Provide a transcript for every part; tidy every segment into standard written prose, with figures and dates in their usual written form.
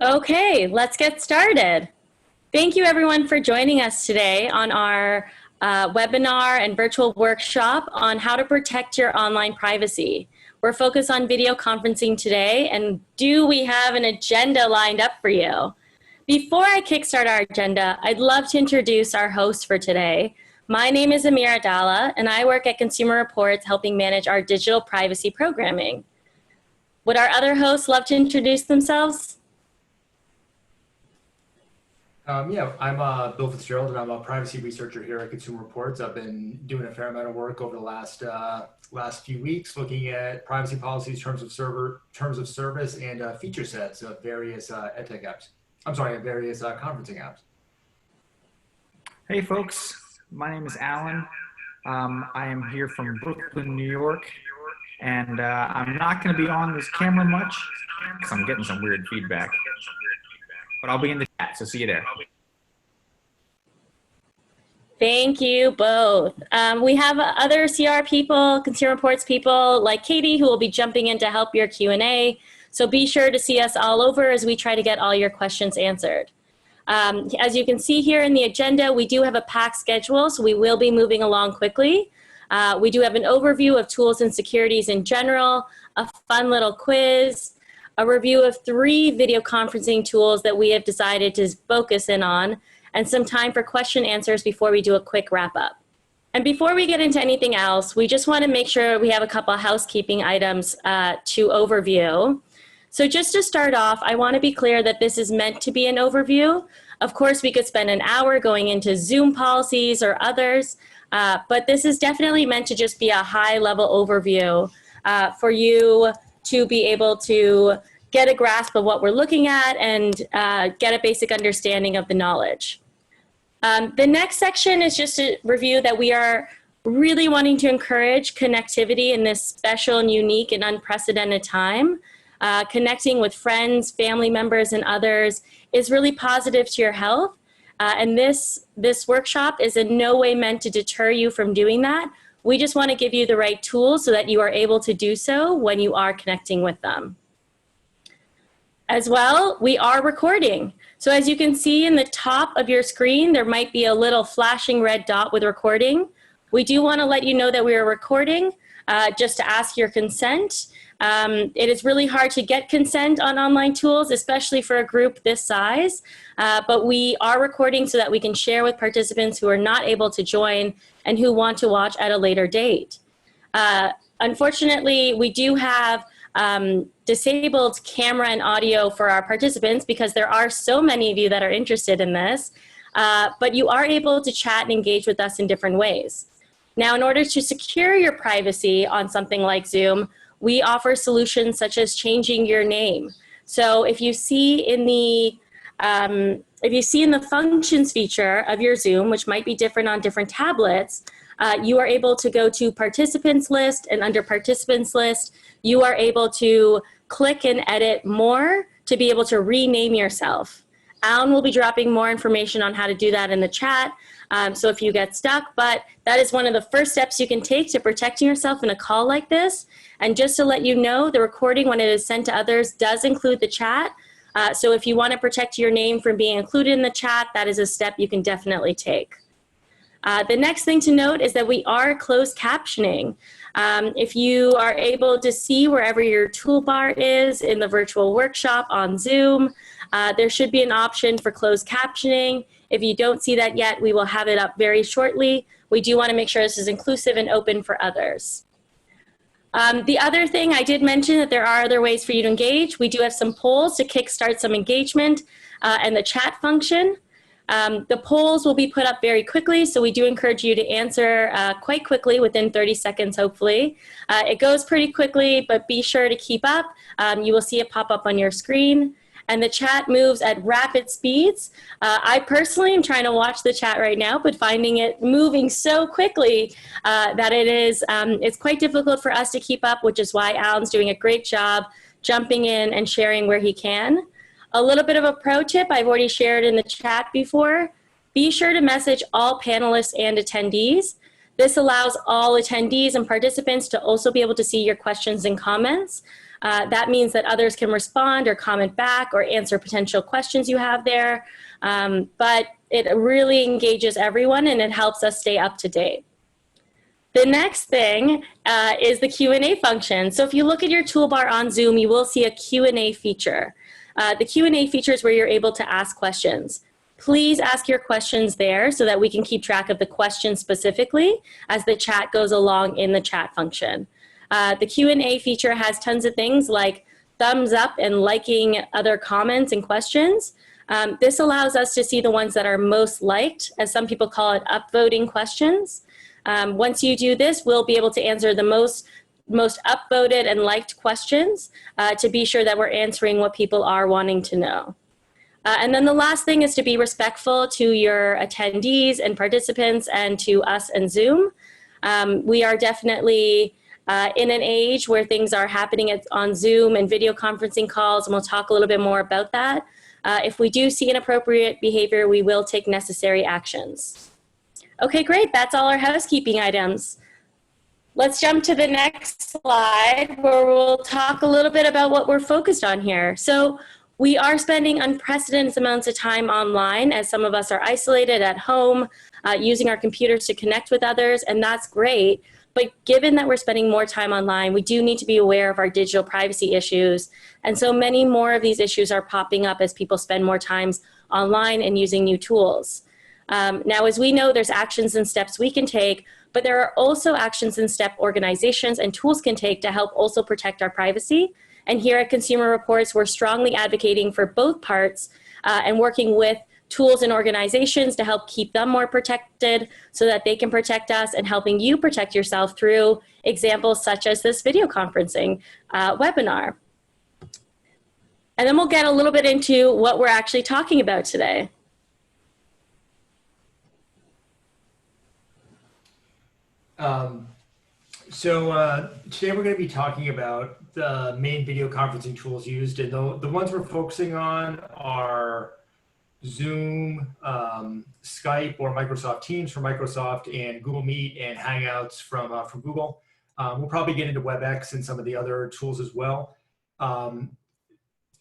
Okay, let's get started. Thank you everyone for joining us today on our webinar and virtual workshop on how to protect your online privacy. We're focused on video conferencing today, and do we have an agenda lined up for you? Before I kickstart our agenda, I'd love to introduce our host for today. My name is Amira Dalla, and I work at Consumer Reports helping manage our digital privacy programming. Would our other hosts love to introduce themselves? Yeah, I'm Bill Fitzgerald, and I'm a privacy researcher here at Consumer Reports. I've been doing a fair amount of work over the last few weeks, looking at privacy policies, terms of service, and feature sets of various edtech apps. I'm sorry, various conferencing apps. Hey, folks. My name is Alan. I am here from Brooklyn, New York, and I'm not going to be on this camera much because I'm getting some weird feedback. But I'll be in the chat, so see you there. Thank you both. We have other CR people, Consumer Reports people like Katie, who will be jumping in to help your Q&A. So be sure to see us all over as we try to get all your questions answered. As you can see here in the agenda, we do have a packed schedule, so we will be moving along quickly. We do have an overview of tools and securities in general, a fun little quiz, a review of 3 video conferencing tools that we have decided to focus in on, and some time for question answers before we do a quick wrap up. And before we get into anything else, we just want to make sure we have a couple of housekeeping items to overview. So just to start off, I want to be clear that this is meant to be an overview. Of course, we could spend an hour going into Zoom policies or others, but this is definitely meant to just be a high-level overview for you to be able to get a grasp of what we're looking at and get a basic understanding of the knowledge. The next section is just a review that we are really wanting to encourage connectivity in this special and unique and unprecedented time. Connecting with friends, family members, and others is really positive to your health. And this workshop is in no way meant to deter you from doing that. We just want to give you the right tools so that you are able to do so when you are connecting with them. As well, we are recording. So as you can see in the top of your screen, there might be a little flashing red dot with recording. We do want to let you know that we are recording just to ask your consent. It is really hard to get consent on online tools, especially for a group this size, but we are recording so that we can share with participants who are not able to join and who want to watch at a later date. Unfortunately, we do have disabled camera and audio for our participants because there are so many of you that are interested in this, but you are able to chat and engage with us in different ways. Now, in order to secure your privacy on something like Zoom, we offer solutions such as changing your name. So if you see in the functions feature of your Zoom, which might be different on different tablets, you are able to go to participants list, and under participants list, you are able to click and edit more to be able to rename yourself. Alan will be dropping more information on how to do that in the chat, so if you get stuck, but that is one of the first steps you can take to protecting yourself in a call like this. And just to let you know, the recording, when it is sent to others, does include the chat. So if you want to protect your name from being included in the chat, that is a step you can definitely take. The next thing to note is that we are closed captioning. If you are able to see wherever your toolbar is in the virtual workshop on Zoom, there should be an option for closed captioning. If you don't see that yet, we will have it up very shortly. We do want to make sure this is inclusive and open for others. The other thing, I did mention that there are other ways for you to engage. We do have some polls to kickstart some engagement and the chat function. The polls will be put up very quickly, so we do encourage you to answer quite quickly within 30 seconds, hopefully. It goes pretty quickly, but be sure to keep up. You will see it pop up on your screen. And the chat moves at rapid speeds. I personally am trying to watch the chat right now, but finding it moving so quickly that it's quite difficult for us to keep up, which is why Alan's doing a great job jumping in and sharing where he can. A little bit of a pro tip I've already shared in the chat before. Be sure to message all panelists and attendees. This allows all attendees and participants to also be able to see your questions and comments. That means that others can respond or comment back or answer potential questions you have there. But it really engages everyone and it helps us stay up to date. The next thing is the Q&A function. So if you look at your toolbar on Zoom, you will see a Q&A feature. The Q&A feature is where you're able to ask questions. Please ask your questions there so that we can keep track of the questions specifically as the chat goes along in the chat function. The Q&A feature has tons of things like thumbs up and liking other comments and questions. This allows us to see the ones that are most liked, as some people call it upvoting questions. Once you do this, we'll be able to answer the most upvoted and liked questions to be sure that we're answering what people are wanting to know. And then the last thing is to be respectful to your attendees and participants and to us and Zoom. We are definitely in an age where things are happening on Zoom and video conferencing calls, and we'll talk a little bit more about that. If we do see inappropriate behavior, we will take necessary actions. Okay, great. That's all our housekeeping items. Let's jump to the next slide where we'll talk a little bit about what we're focused on here. So we are spending unprecedented amounts of time online as some of us are isolated at home, using our computers to connect with others, and that's great. But given that we're spending more time online, we do need to be aware of our digital privacy issues. And so many more of these issues are popping up as people spend more time online and using new tools. Now, as we know, there's actions and steps we can take, but there are also actions and step organizations and tools can take to help also protect our privacy. And here at Consumer Reports, we're strongly advocating for both parts and working with tools and organizations to help keep them more protected so that they can protect us, and helping you protect yourself through examples such as this video conferencing webinar. And then we'll get a little bit into what we're actually talking about today. Today we're going to be talking about the main video conferencing tools used, and the ones we're focusing on are Zoom, Skype or Microsoft Teams from Microsoft, and Google Meet and Hangouts from Google. We'll probably get into WebEx and some of the other tools as well.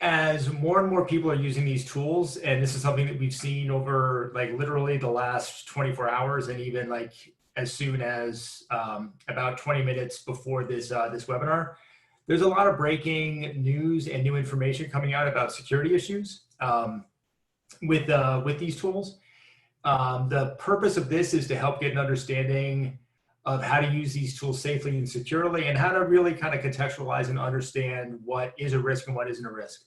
As more and more people are using these tools, and this is something that we've seen over like literally the last 24 hours and even like as soon as about 20 minutes before this webinar, there's a lot of breaking news and new information coming out about security issues with these tools. The purpose of this is to help get an understanding of how to use these tools safely and securely, and how to really kind of contextualize and understand what is a risk and what isn't a risk.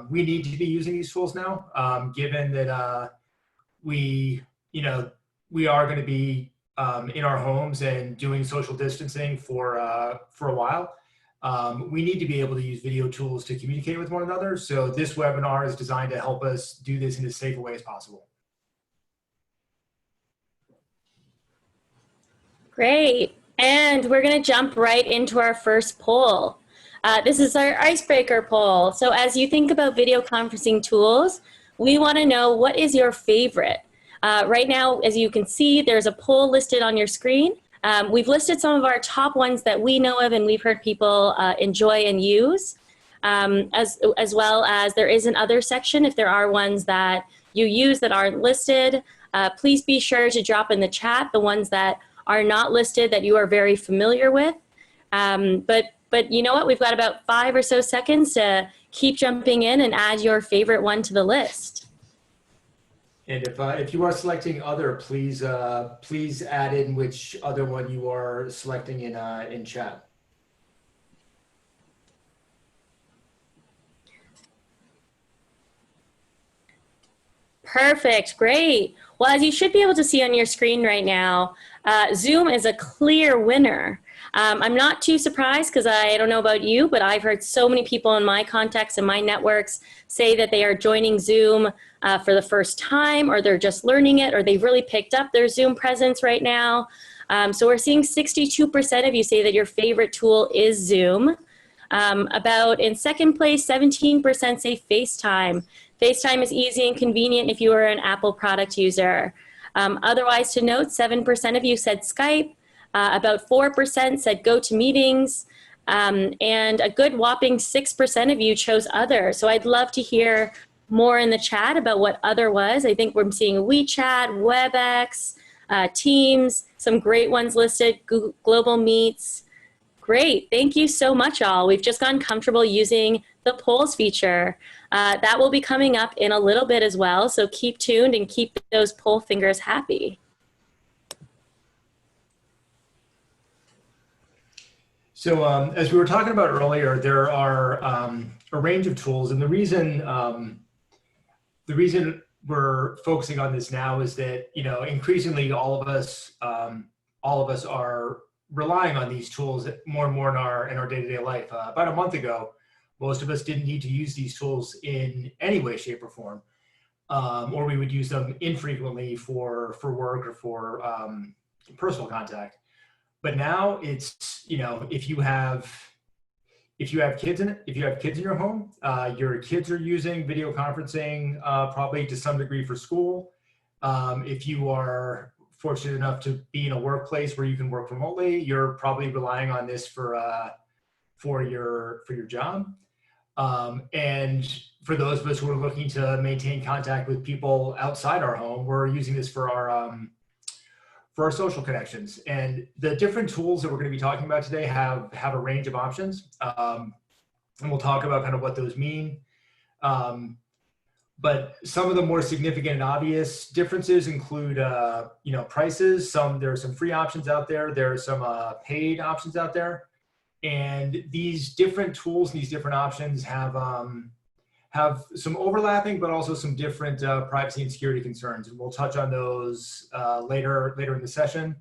We need to be using these tools now, given that we are going to be in our homes and doing social distancing for a while. We need to be able to use video tools to communicate with one another. So this webinar is designed to help us do this in as safe a way as possible. Great. And we're going to jump right into our first poll. This is our icebreaker poll. So as you think about video conferencing tools, we want to know, what is your favorite? Right now, as you can see, there's a poll listed on your screen. We've listed some of our top ones that we know of and we've heard people enjoy and use, as well as there is an other section if there are ones that you use that aren't listed. Please be sure to drop in the chat the ones that are not listed that you are very familiar with. But you know what? We've got about 5 or so seconds to keep jumping in and add your favorite one to the list. And if you are selecting other, please add in which other one you are selecting in chat. Perfect, great. Well, as you should be able to see on your screen right now, Zoom is a clear winner. I'm not too surprised because I don't know about you, but I've heard so many people in my contacts and my networks say that they are joining Zoom for the first time, or they're just learning it, or they've really picked up their Zoom presence right now. So we're seeing 62% of you say that your favorite tool is Zoom. About in second place, 17% say FaceTime. FaceTime is easy and convenient if you are an Apple product user. Otherwise, to note, 7% of you said Skype. About 4% said GoToMeetings. And a good whopping 6% of you chose other. So I'd love to hear more in the chat about what other was. I think we're seeing WeChat, WebEx, Teams, some great ones listed, Google, Global Meets. Great, thank you so much all. We've just gotten comfortable using the polls feature. That will be coming up in a little bit as well, so keep tuned and keep those poll fingers happy. So as we were talking about earlier, there are a range of tools, and the reason we're focusing on this now is that increasingly all of us are relying on these tools more and more in our day-to-day life. About a month ago, most of us didn't need to use these tools in any way, shape, or form, or we would use them infrequently for work or for personal contact. But now it's if you have kids in your home, your kids are using video conferencing probably to some degree for school. If you are fortunate enough to be in a workplace where you can work remotely, you're probably relying on this for your job. And for those of us who are looking to maintain contact with people outside our home, we're using this for our social connections. And the different tools that we're going to be talking about today have a range of options. And we'll talk about kind of what those mean. But some of the more significant and obvious differences include, prices. There are some free options out there. There are some paid options out there. And these different tools and these different options have some overlapping, but also some different privacy and security concerns. And we'll touch on those later in the session.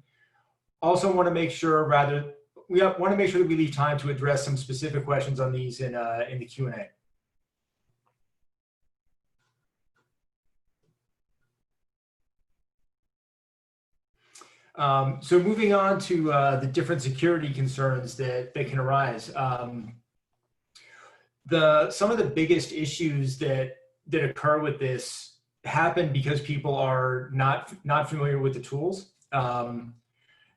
Also want to make sure that we leave time to address some specific questions on these in the Q&A. So moving on to the different security concerns that can arise. Some of the biggest issues that occur with this happen because people are not familiar with the tools. And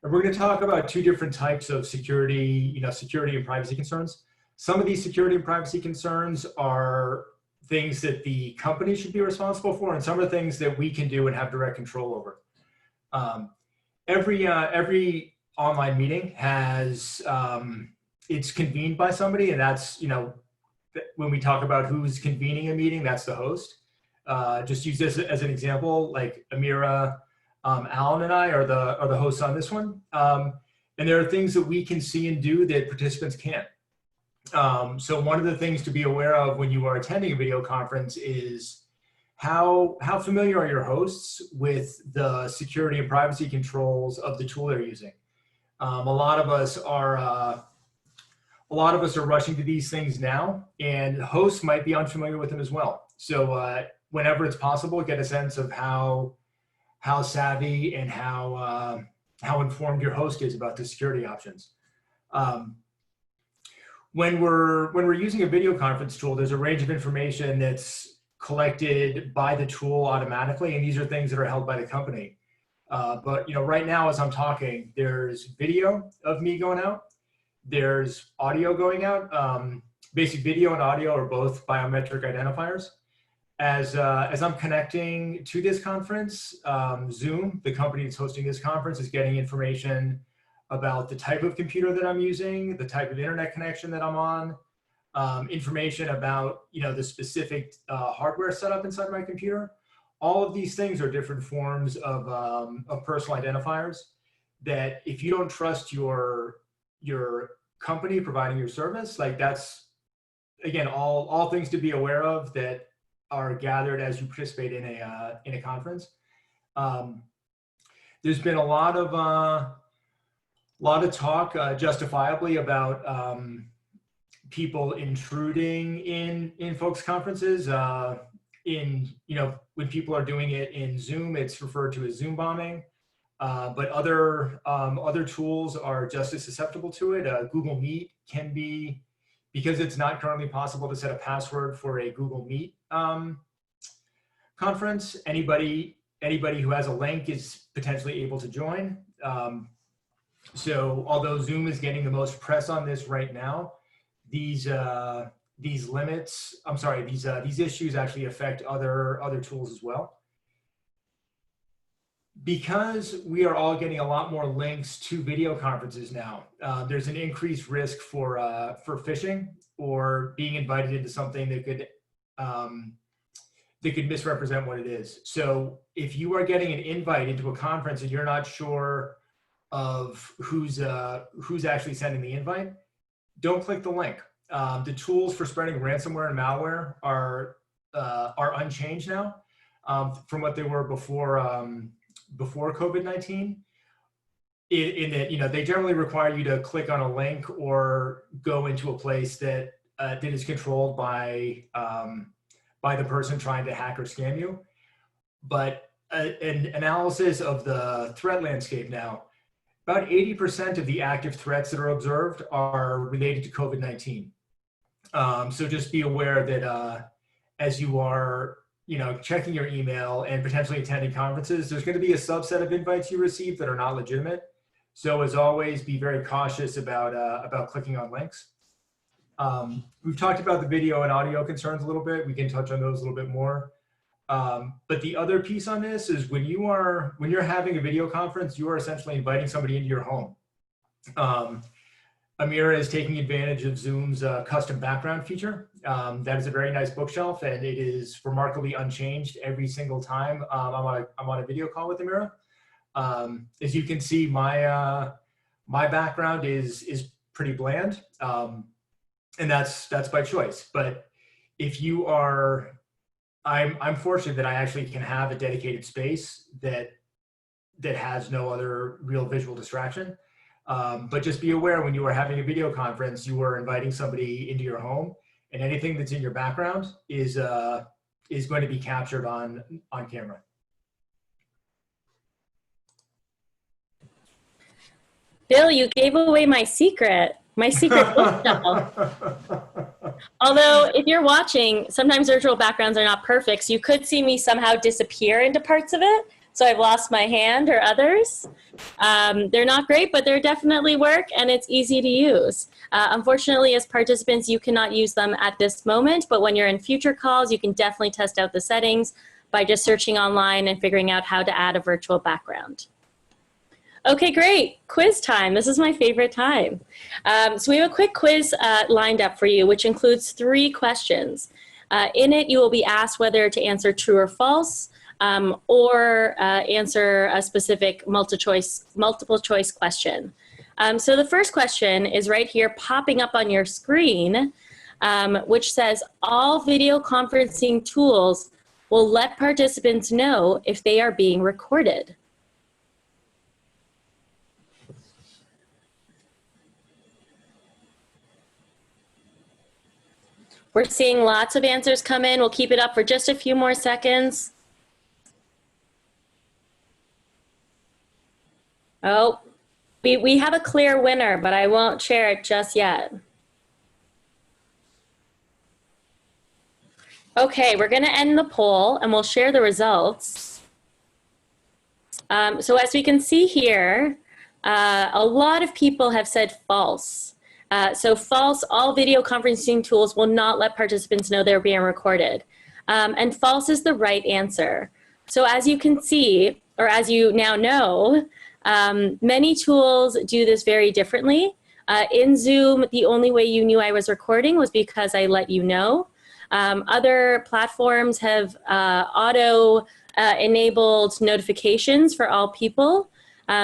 we're going to talk about two different types of security and privacy concerns. Some of these security and privacy concerns are things that the company should be responsible for, and some are things that we can do and have direct control over. Every online meeting has it's convened by somebody, and that's when we talk about who's convening a meeting, that's the host. Just use this as an example, like Amira, Alan, and I are the hosts on this one. And there are things that we can see and do that participants can't. So one of the things to be aware of when you are attending a video conference is how familiar are your hosts with the security and privacy controls of the tool they're using. A lot of us are rushing to these things now, and hosts might be unfamiliar with them as well. So whenever it's possible, get a sense of how savvy and how informed your host is about the security options. When we're using a video conference tool, there's a range of information that's collected by the tool automatically, and these are things that are held by the company. But right now, as I'm talking, there's video of me going out. There's audio going out. Basic video and audio are both biometric identifiers. As I'm connecting to this conference, Zoom, the company that's hosting this conference, is getting information about the type of computer that I'm using, the type of internet connection that I'm on, information about the specific hardware setup inside my computer. All of these things are different forms of personal identifiers that, if you don't trust your company providing your service, like, that's again all things to be aware of that are gathered as you participate in a conference. There's been a lot of talk, justifiably, about people intruding in folks' conferences. When people are doing it in Zoom, it's referred to as Zoom bombing. But other tools are just as susceptible to it. Google Meet can be, because it's not currently possible to set a password for a Google Meet conference. Anybody who has a link is potentially able to join. So although Zoom is getting the most press on this right now, these limits, I'm sorry, these issues actually affect other tools as well. Because we are all getting a lot more links to video conferences now, there's an increased risk for phishing or being invited into something that could misrepresent what it is. So if you are getting an invite into a conference and you're not sure of who's actually sending the invite, don't click the link. The tools for spreading ransomware and malware are unchanged now from what they were before COVID-19. In that, they generally require you to click on a link or go into a place that is controlled by the person trying to hack or scam you. But an analysis of the threat landscape now, about 80% of the active threats that are observed are related to COVID-19. So just be aware that as you are checking your email and potentially attending conferences, there's going to be a subset of invites you receive that are not legitimate. So as always, be very cautious about clicking on links. We've talked about the video and audio concerns a little bit. We can touch on those a little bit more. But the other piece on this is when you're having a video conference, you are essentially inviting somebody into your home. Amira is taking advantage of Zoom's custom background feature. That is a very nice bookshelf, and it is remarkably unchanged every single time I'm on a video call with Amira. As you can see, my background is pretty bland, and that's by choice. But if you are, I'm fortunate that I actually can have a dedicated space that has no other real visual distraction. But just be aware when you are having a video conference, you are inviting somebody into your home, and anything that's in your background is going to be captured on camera. Bill, you gave away my secret bookshelf. Although if you're watching, sometimes virtual backgrounds are not perfect. So you could see me somehow disappear into parts of it. So I've lost my hand or others. They're not great, but they definitely work, and it's easy to use. Unfortunately, as participants, you cannot use them at this moment, but when you're in future calls, you can definitely test out the settings by just searching online and figuring out how to add a virtual background. Okay, great. Quiz time. This is my favorite time. So we have a quick quiz lined up for you, which includes 3 questions. In it, you will be asked whether to answer true or false, or answer a specific multiple choice question. So the first question is right here popping up on your screen, which says all video conferencing tools will let participants know if they are being recorded. We're seeing lots of answers come in. We'll keep it up for just a few more seconds. Oh, we have a clear winner, but I won't share it just yet. Okay, we're going to end the poll and we'll share the results. So as we can see here, a lot of people have said false. So false, all video conferencing tools will not let participants know they're being recorded. And false is the right answer. So as you can see, or as you now know, many tools do this very differently. In Zoom, the only way you knew I was recording was because I let you know. Other platforms have auto-enabled notifications for all people.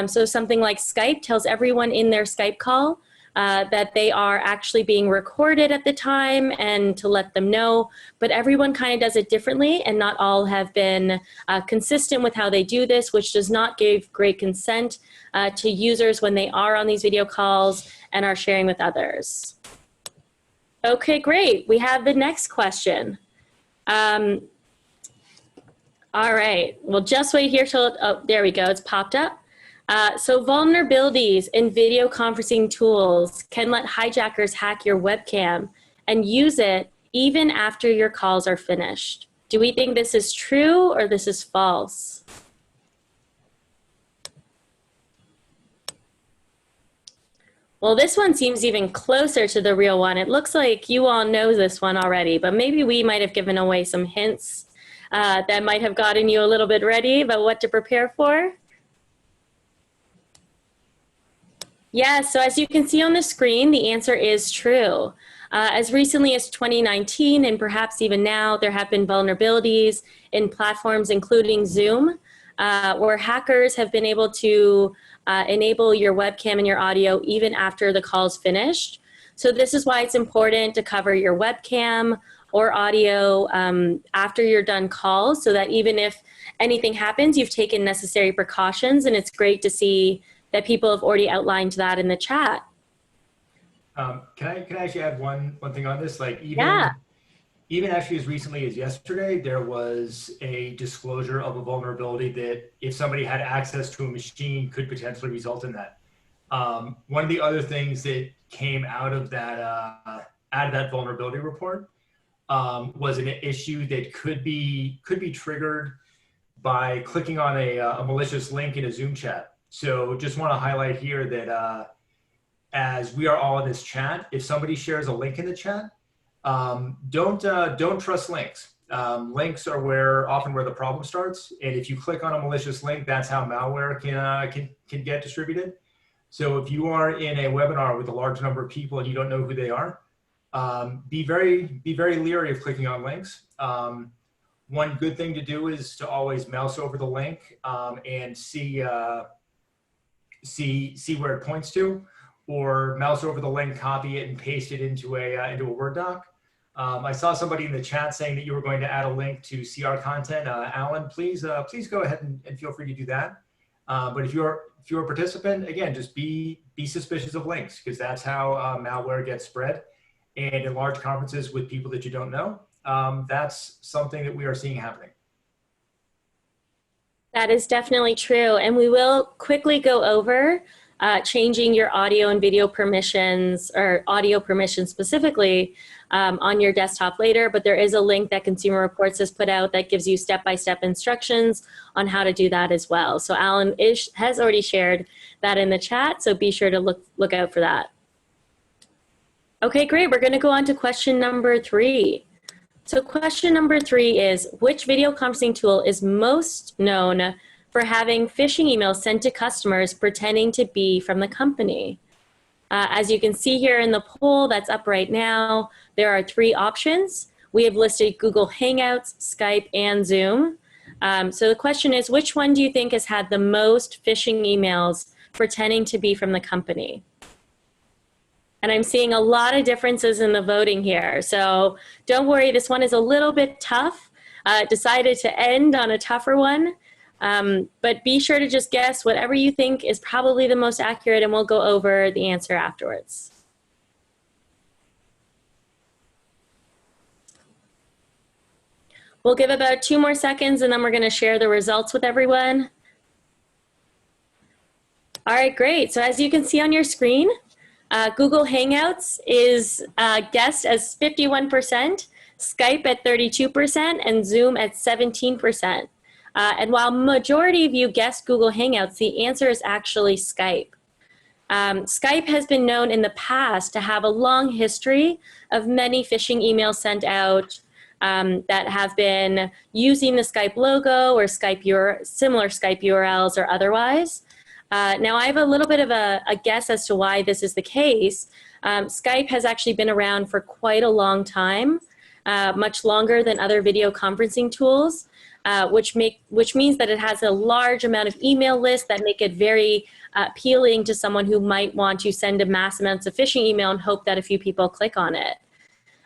So something like Skype tells everyone in their Skype call that they are actually being recorded at the time and to let them know, but everyone kind of does it differently, and not all have been consistent with how they do this, which does not give great consent to users when they are on these video calls and are sharing with others. Okay, great. We have the next question. All right, we'll just wait here till, oh, there we go, it's popped up. So vulnerabilities in video conferencing tools can let hijackers hack your webcam and use it even after your calls are finished. Do we think this is true or this is false? Well, this one seems even closer to the real one. It looks like you all know this one already, but maybe we might have given away some hints that might have gotten you a little bit ready about what to prepare for. Yeah, so as you can see on the screen, the answer is true. As recently as 2019, and perhaps even now, there have been vulnerabilities in platforms including Zoom, where hackers have been able to enable your webcam and your audio even after the call's finished. So this is why it's important to cover your webcam or audio after you're done calls, so that even if anything happens, you've taken necessary precautions, and it's great to see that people have already outlined that in the chat. Can I actually add one thing on this? Like Yeah. even actually as recently as yesterday, there was a disclosure of a vulnerability that if somebody had access to a machine could potentially result in that. One of the other things that came out of that vulnerability report was an issue that could be triggered by clicking on a malicious link in a Zoom chat. So just want to highlight here that as we are all in this chat, if somebody shares a link in the chat, don't trust links. Links are often where the problem starts, and if you click on a malicious link, that's how malware can get distributed. So if you are in a webinar with a large number of people and you don't know who they are, be very leery of clicking on links. One good thing to do is to always mouse over the link and see where it points to, or mouse over the link, copy it, and paste it into a Word doc. I saw somebody in the chat saying that you were going to add a link to CR content. Alan, please go ahead and feel free to do that. But if you're a participant, again, just be suspicious of links, because that's how malware gets spread. And in large conferences with people that you don't know, that's something that we are seeing happening. That is definitely true. And we will quickly go over changing your audio and video permissions, or audio permissions specifically, on your desktop later. But there is a link that Consumer Reports has put out that gives you step-by-step instructions on how to do that as well. So Alan has already shared that in the chat, so be sure to look out for that. Okay, great. We're going to go on to question number 3. So question number 3 is, which video conferencing tool is most known for having phishing emails sent to customers pretending to be from the company? As you can see here in the poll that's up right now, there are 3 options. We have listed Google Hangouts, Skype, and Zoom. So the question is, which one do you think has had the most phishing emails pretending to be from the company? And I'm seeing a lot of differences in the voting here. So don't worry, this one is a little bit tough. Decided to end on a tougher one. But be sure to just guess whatever you think is probably the most accurate, and we'll go over the answer afterwards. We'll give about 2 more seconds, and then we're going to share the results with everyone. All right, great. So as you can see on your screen, Google Hangouts is guessed as 51%, Skype at 32%, and Zoom at 17%. And while majority of you guessed Google Hangouts, the answer is actually Skype. Skype has been known in the past to have a long history of many phishing emails sent out that have been using the Skype logo or similar Skype URLs or otherwise. Now, I have a little bit of a guess as to why this is the case. Skype has actually been around for quite a long time, much longer than other video conferencing tools, which means that it has a large amount of email lists that make it very appealing to someone who might want to send a mass amounts of phishing email and hope that a few people click on it.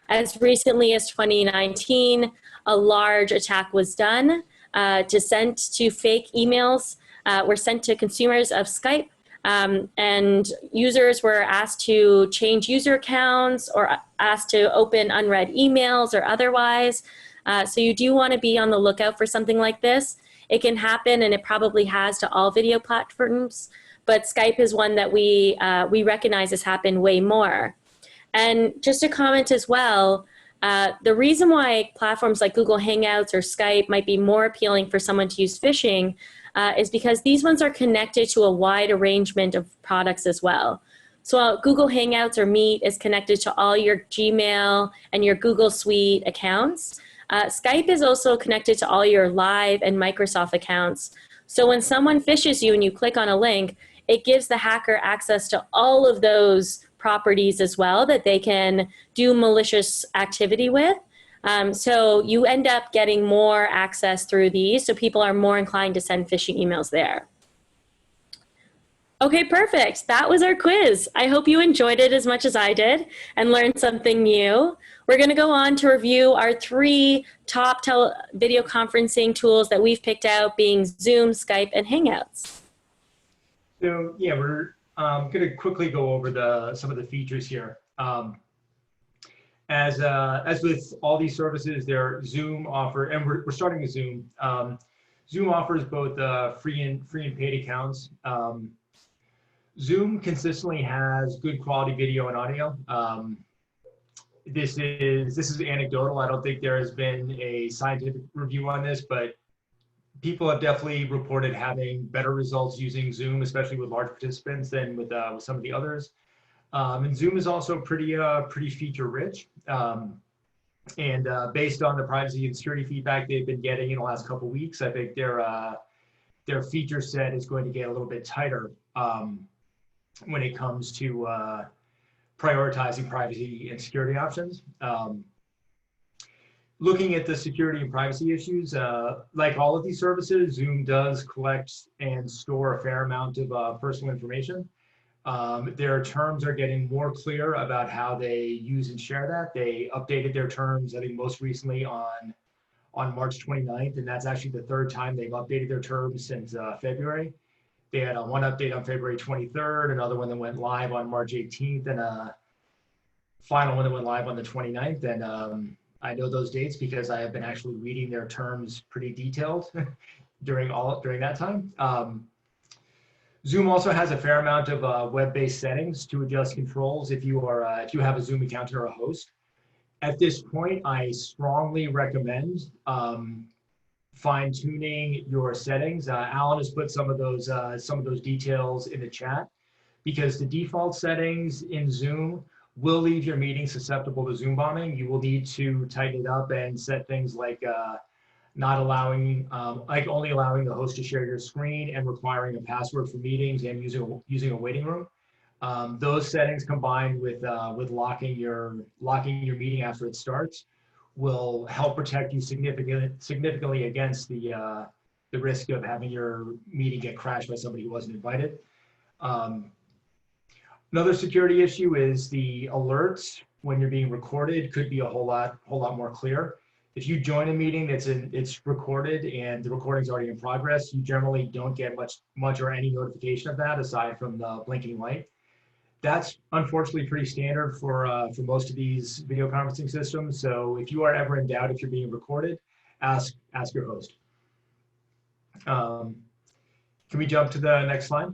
As recently as 2019, a large attack was done to fake emails were sent to consumers of Skype, and users were asked to change user accounts or asked to open unread emails or otherwise. So you do want to be on the lookout for something like this. It can happen, and it probably has, to all video platforms, but Skype is one that we recognize has happened way more. And just a comment as well, the reason why platforms like Google Hangouts or Skype might be more appealing for someone to use phishing is because these ones are connected to a wide arrangement of products as well. So Google Hangouts or Meet is connected to all your Gmail and your Google Suite accounts. Skype is also connected to all your Live and Microsoft accounts. So when someone phishes you and you click on a link, it gives the hacker access to all of those properties as well that they can do malicious activity with. So you end up getting more access through these, so people are more inclined to send phishing emails there. Okay, perfect. That was our quiz. I hope you enjoyed it as much as I did and learned something new. We're going to go on to review our 3 top video conferencing tools that we've picked out, being Zoom, Skype, and Hangouts. So yeah, we're going to quickly go over some of the features here. As with all these services, Zoom offer, and we're starting with Zoom. Zoom offers both free and paid accounts. Zoom consistently has good quality video and audio. This is anecdotal. I don't think there has been a scientific review on this, but people have definitely reported having better results using Zoom, especially with large participants, than with some of the others. And Zoom is also pretty feature rich. And based on the privacy and security feedback they've been getting in the last couple of weeks, I think their feature set is going to get a little bit tighter when it comes to prioritizing privacy and security options. Looking at the security and privacy issues, like all of these services, Zoom does collect and store a fair amount of personal information. Their terms are getting more clear about how they use and share that. They updated their terms, I think most recently on March 29th, and that's actually the 3rd time they've updated their terms since February. They had one update on February 23rd, another one that went live on March 18th, and a final one that went live on the 29th. And I know those dates because I have been actually reading their terms pretty detailed during that time. Zoom also has a fair amount of web-based settings to adjust controls if you have a Zoom account or a host. At this point, I strongly recommend fine-tuning your settings. Alan has put some of those details in the chat, because the default settings in Zoom will leave your meeting susceptible to Zoom bombing. You will need to tighten it up and set things like not allowing, like only allowing the host to share your screen and requiring a password for meetings and using a waiting room. Those settings combined with locking your meeting after it starts will help protect you significantly against the risk of having your meeting get crashed by somebody who wasn't invited. Another security issue is the alerts when you're being recorded could be a whole lot more clear. If you join a meeting it's recorded and the recording's already in progress, you generally don't get much or any notification of that aside from the blinking light. That's unfortunately pretty standard for most of these video conferencing systems. So if you are ever in doubt if you're being recorded, ask your host. Can we jump to the next slide?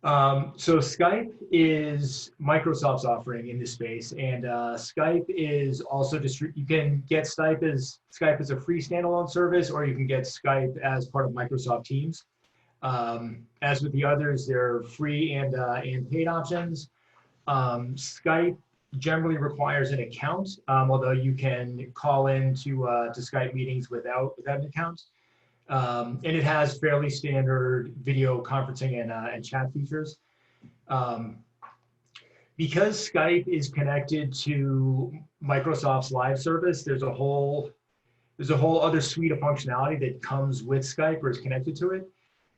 So Skype is Microsoft's offering in this space, and Skype is also you can get Skype as a free standalone service, or you can get Skype as part of Microsoft Teams. As with the others, they're free and paid options. Skype generally requires an account, although you can call in to Skype meetings without an account. And it has fairly standard video conferencing and chat features. Because Skype is connected to Microsoft's live service, there's a whole other suite of functionality that comes with Skype or is connected to it.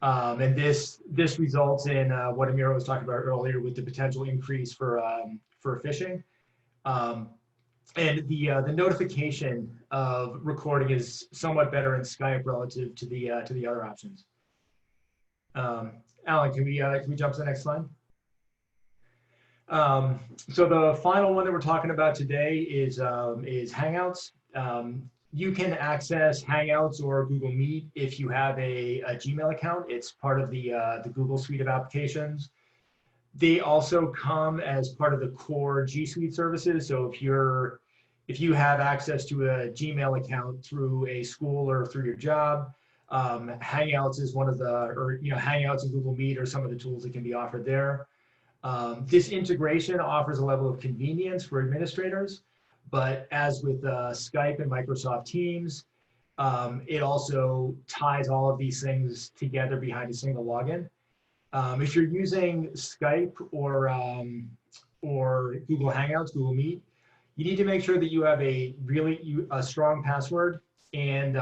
And this results in what Amira was talking about earlier with the potential increase for phishing. And the notification of recording is somewhat better in Skype relative to the other options. Alan, can we jump to the next slide? So the final one that we're talking about today is Hangouts. You can access Hangouts or Google Meet if you have a Gmail account. It's part of the Google suite of applications. They also come as part of the core G Suite services. So if you have access to a Gmail account through a school or through your job, Hangouts is one of the, Hangouts and Google Meet are some of the tools that can be offered there. This integration offers a level of convenience for administrators, but as with Skype and Microsoft Teams, it also ties all of these things together behind a single login. If you're using Skype or Google Hangouts, Google Meet, you need to make sure that you have a strong password and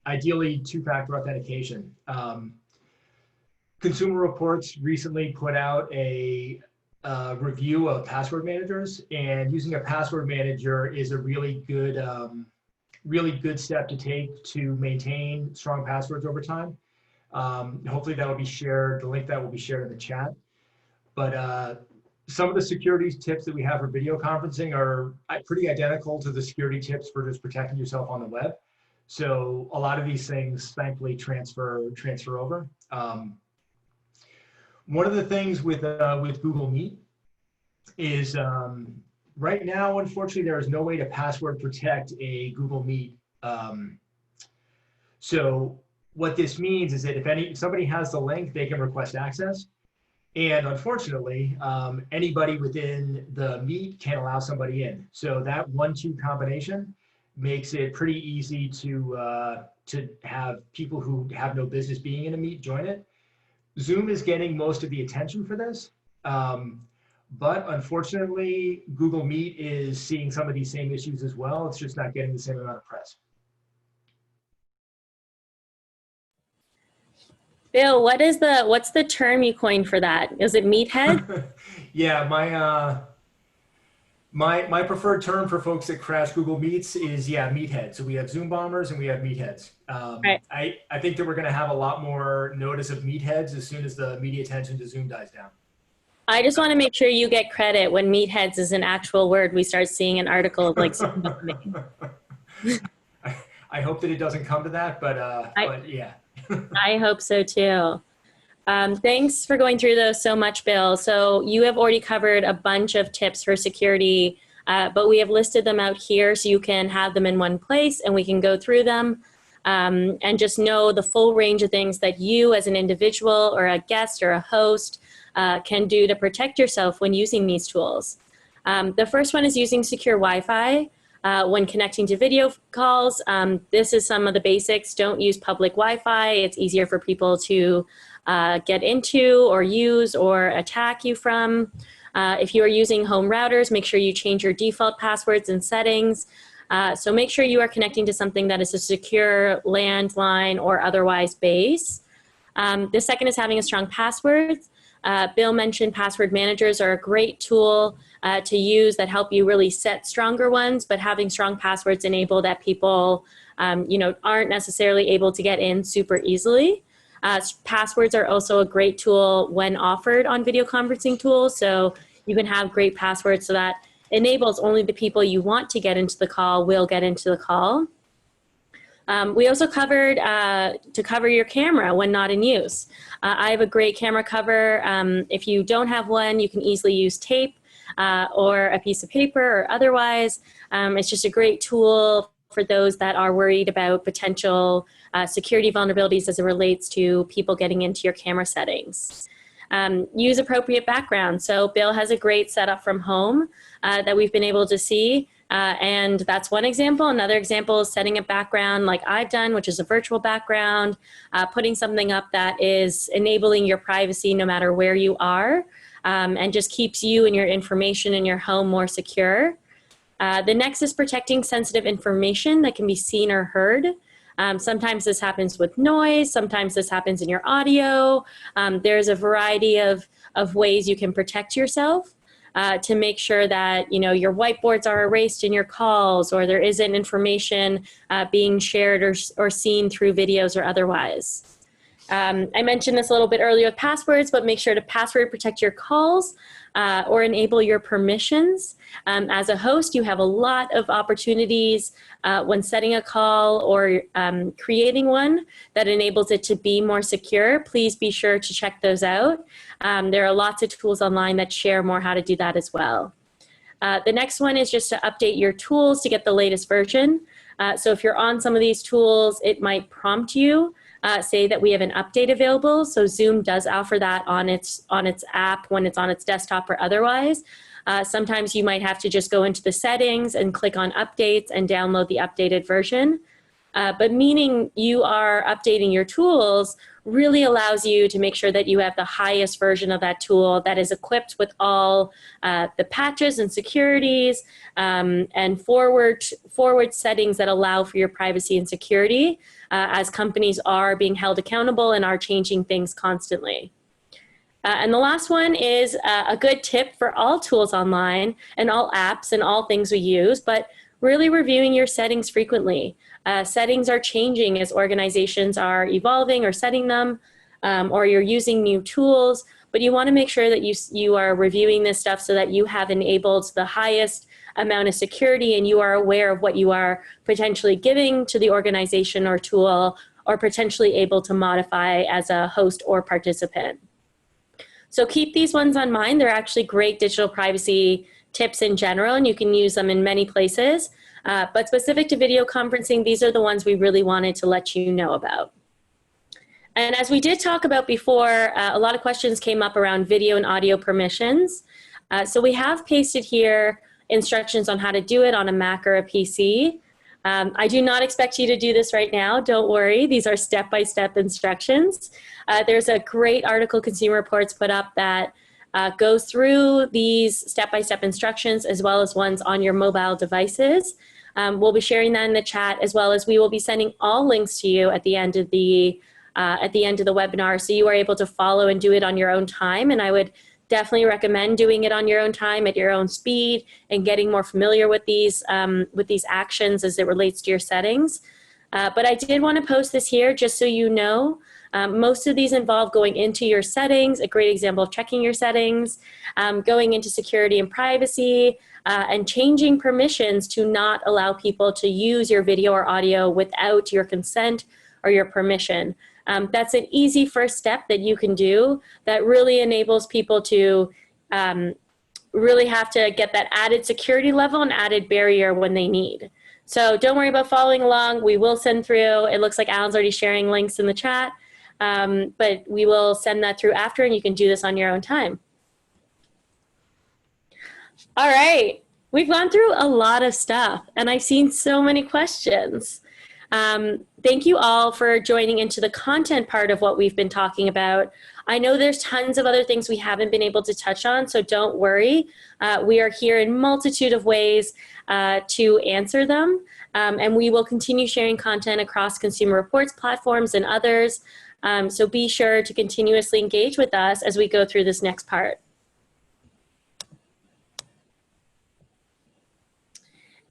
ideally two-factor authentication. Consumer Reports recently put out a review of password managers, and using a password manager is a really good step to take to maintain strong passwords over time. Hopefully that will be shared, the link that will be shared in the chat. But some of the security tips that we have for video conferencing are pretty identical to the security tips for just protecting yourself on the web. So a lot of these things, thankfully, transfer over. One of the things with Google Meet is right now, unfortunately, there is no way to password protect a Google Meet. So what this means is that if somebody has the link, they can request access. And unfortunately, anybody within the Meet can allow somebody in. So that 1-2 combination makes it pretty easy to have people who have no business being in a Meet join it. Zoom is getting most of the attention for this. But unfortunately, Google Meet is seeing some of these same issues as well. It's just not getting the same amount of press. Bill, what's the term you coined for that? Is it meathead? Yeah, my preferred term for folks that crash Google Meets is, meathead. So we have Zoom bombers and we have meatheads. Right. I think that we're going to have a lot more notice of meatheads as soon as the media attention to Zoom dies down. I just want to make sure you get credit when meatheads is an actual word. We start seeing an article of like Zoom bombing. I hope that it doesn't come to that, but yeah. I hope so too. Thanks for going through those so much, Bill. So you have already covered a bunch of tips for security, but we have listed them out here so you can have them in one place and we can go through them and just know the full range of things that you as an individual or a guest or a host can do to protect yourself when using these tools. The first one is using secure Wi-Fi. When connecting to video calls, this is some of the basics. Don't use public Wi-Fi. It's easier for people to get into or use or attack you from. If you are using home routers, make sure you change your default passwords and settings. So make sure you are connecting to something that is a secure landline or otherwise base. The second is having a strong password. Bill mentioned password managers are a great tool to use that help you really set stronger ones, but having strong passwords enable that people aren't necessarily able to get in super easily. Passwords are also a great tool when offered on video conferencing tools, so you can have great passwords so that enables only the people you want to get into the call will get into the call. We also covered to cover your camera when not in use. I have a great camera cover. If you don't have one, you can easily use tape or a piece of paper or otherwise. It's just a great tool for those that are worried about potential security vulnerabilities as it relates to people getting into your camera settings. Use appropriate background. So Bill has a great setup from home that we've been able to see. And that's one example. Another example is setting a background like I've done, which is a virtual background, putting something up that is enabling your privacy no matter where you are, and just keeps you and your information in your home more secure. The next is protecting sensitive information that can be seen or heard. Sometimes this happens with noise, sometimes this happens in your audio. There's a variety of ways you can protect yourself. To make sure that your whiteboards are erased in your calls, or there isn't information being shared or seen through videos or otherwise. I mentioned this a little bit earlier with passwords, but make sure to password protect your calls or enable your permissions. As a host, you have a lot of opportunities when setting a call or creating one that enables it to be more secure. Please be sure to check those out. There are lots of tools online that share more how to do that as well. The next one is just to update your tools to get the latest version. So if you're on some of these tools, it might prompt you, say that we have an update available. So Zoom does offer that on its app when it's on its desktop or otherwise. Sometimes you might have to just go into the settings and click on updates and download the updated version. But meaning you are updating your tools really allows you to make sure that you have the highest version of that tool that is equipped with all the patches and securities and forward settings that allow for your privacy and security as companies are being held accountable and are changing things constantly. And the last one is a good tip for all tools online and all apps and all things we use, but really reviewing your settings frequently. Settings are changing as organizations are evolving or setting them, or you're using new tools, but you want to make sure that you are reviewing this stuff so that you have enabled the highest amount of security and you are aware of what you are potentially giving to the organization or tool, or potentially able to modify as a host or participant. So keep these ones on mind. They're actually great digital privacy tips in general, and you can use them in many places. But specific to video conferencing, these are the ones we really wanted to let you know about. And as we did talk about before, a lot of questions came up around video and audio permissions. So we have pasted here instructions on how to do it on a Mac or a PC. I do not expect you to do this right now. Don't worry. These are step-by-step instructions. There's a great article Consumer Reports put up that goes through these step-by-step instructions as well as ones on your mobile devices. We'll be sharing that in the chat, as well as we will be sending all links to you at the end of the webinar, so you are able to follow and do it on your own time. And I would definitely recommend doing it on your own time at your own speed and getting more familiar with these actions as it relates to your settings. But I did want to post this here just so you know. Most of these involve going into your settings, a great example of checking your settings, going into security and privacy, and changing permissions to not allow people to use your video or audio without your consent or your permission. That's an easy first step that you can do that really enables people to really have to get that added security level and added barrier when they need. So don't worry about following along. We will send through. It looks like Alan's already sharing links in the chat, but we will send that through after, and you can do this on your own time. All right, we've gone through a lot of stuff, and I've seen so many questions. Thank you all for joining into the content part of what we've been talking about. I know there's tons of other things we haven't been able to touch on, so don't worry. We are here in multitude of ways to answer them, and we will continue sharing content across Consumer Reports platforms and others. So be sure to continuously engage with us as we go through this next part.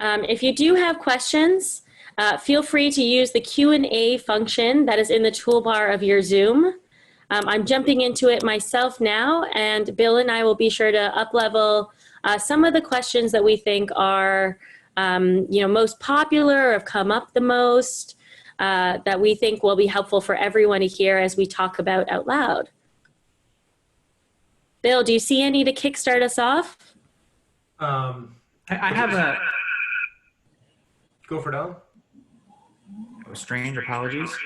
If you do have questions, feel free to use the Q&A function that is in the toolbar of your Zoom. I'm jumping into it myself now, and Bill and I will be sure to up-level some of the questions that we think are most popular or have come up the most, that we think will be helpful for everyone to hear as we talk about out loud. Bill, do you see any to kickstart us off? I have a... Go for it, Alan. Oh, strange, apologies.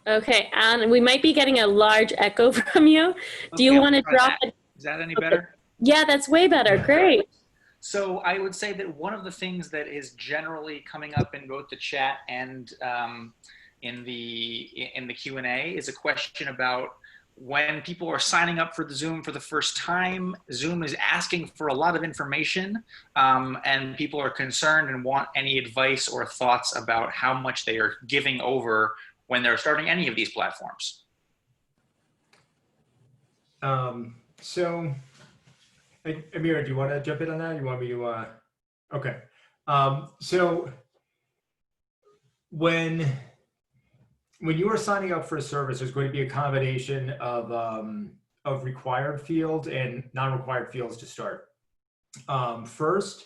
Okay, Alan, we might be getting a large echo from you. Do you want to drop it? Is that any better? Yeah, that's way better. Great. So I would say that one of the things that is generally coming up in both the chat and in the Q&A is a question about when people are signing up for the Zoom for the first time. Zoom is asking for a lot of information, and people are concerned and want any advice or thoughts about how much they are giving over when they're starting any of these platforms. So, Amira, do you want to jump in on that? You want me to? Okay. So when you are signing up for a service, there's going to be a combination of required fields and non-required fields to start. First,